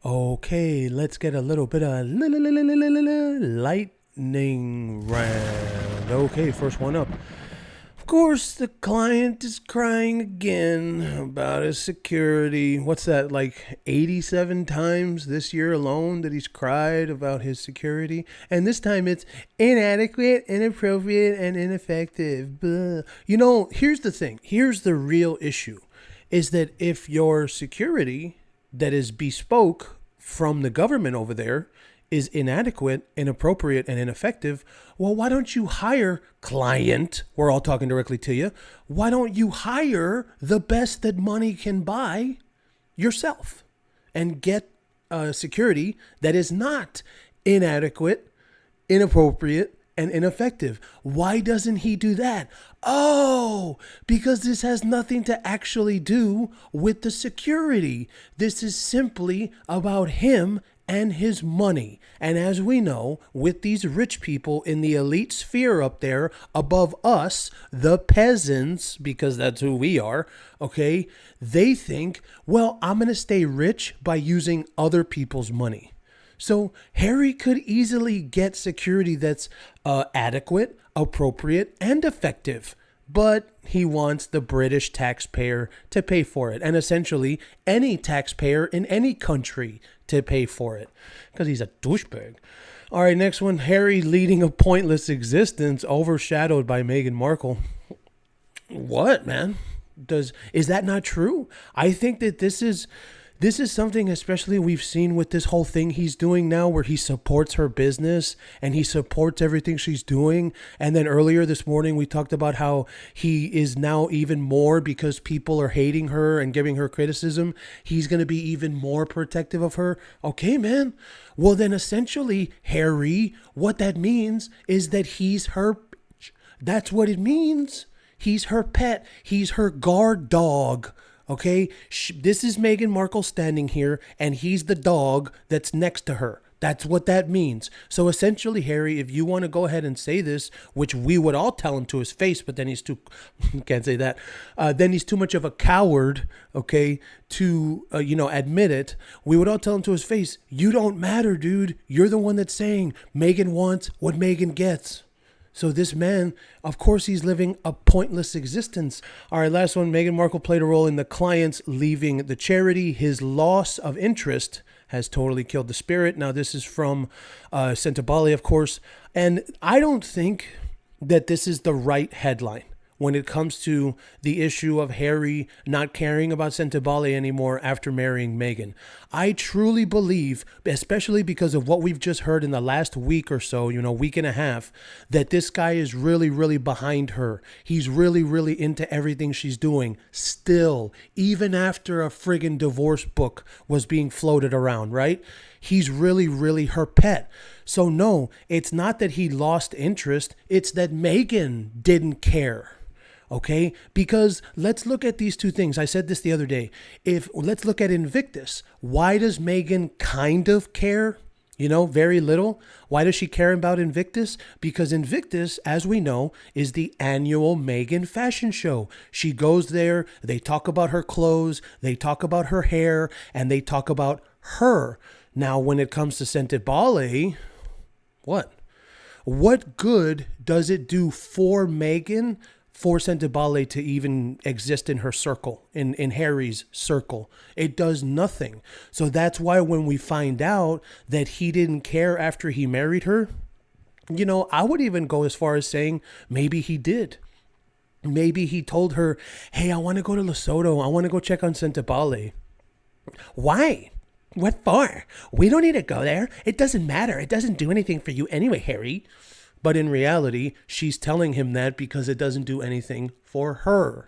Okay, let's get a little bit of lightning round. Okay, first one up. Of course, the client is crying again about his security. What's that, like 87 times this year alone that he's cried about his security? And this time it's inadequate, inappropriate, and ineffective. Blah. Here's the thing. Here's the real issue is that if your security that is bespoke from the government over there is inadequate, inappropriate, and ineffective, well, why don't you hire client? We're all talking directly to you. Why don't you hire the best that money can buy yourself and get security that is not inadequate, inappropriate, and ineffective? Why doesn't he do that? Oh, because this has nothing to actually do with the security. This is simply about him and his money. And as we know, with these rich people in the elite sphere up there above us, the peasants, because that's who we are, okay, they think, well, I'm going to stay rich by using other people's money. So Harry could easily get security that's adequate, appropriate, and effective. But he wants the British taxpayer to pay for it. And essentially any taxpayer in any country to pay for it. Because he's a douchebag. All right, next one. Harry leading a pointless existence overshadowed by Meghan Markle. What, man? Is that not true? I think that this is something especially we've seen with this whole thing he's doing now where he supports her business and he supports everything she's doing. And then earlier this morning, we talked about how he is now even more because people are hating her and giving her criticism. He's going to be even more protective of her. Okay, man. Well, then essentially, Harry, what that means is that he's her bitch. That's what it means. He's her pet. He's her guard dog. Okay, this is Meghan Markle standing here, and he's the dog that's next to her. That's what that means. So essentially, Harry, if you want to go ahead and say this, which we would all tell him to his face, but then he's too, can't say that, then he's too much of a coward, okay, to, admit it. We would all tell him to his face, you don't matter, dude. You're the one that's saying Meghan wants what Meghan gets. So this man, of course, he's living a pointless existence. All right, last one. Meghan Markle played a role in the clients leaving the charity. His loss of interest has totally killed the spirit. Now, this is from Sentabali, of course. And I don't think that this is the right headline when it comes to the issue of Harry not caring about Sentabali anymore after marrying Meghan. I truly believe, especially because of what we've just heard in the last week or so, week and a half, that this guy is really, really behind her. He's really, really into everything she's doing still, even after a friggin' divorce book was being floated around, right? He's really, really her pet. So no, it's not that he lost interest. It's that Meghan didn't care. Okay, because let's look at these two things. I said this the other day. Let's look at Invictus. Why does Meghan kind of care? Very little. Why does she care about Invictus? Because Invictus, as we know, is the annual Meghan fashion show. She goes there, they talk about her clothes, they talk about her hair, and they talk about her. Now, when it comes to Sentabali, what? What good does it do for Meghan for Sentabali to even exist in her circle, in Harry's circle? It does nothing. So that's why when we find out that he didn't care after he married her, I would even go as far as saying maybe he did. Maybe he told her, hey, I want to go to Lesotho. I want to go check on Sentabali. Why? What for? We don't need to go there. It doesn't matter. It doesn't do anything for you anyway, Harry. But in reality, she's telling him that because it doesn't do anything for her.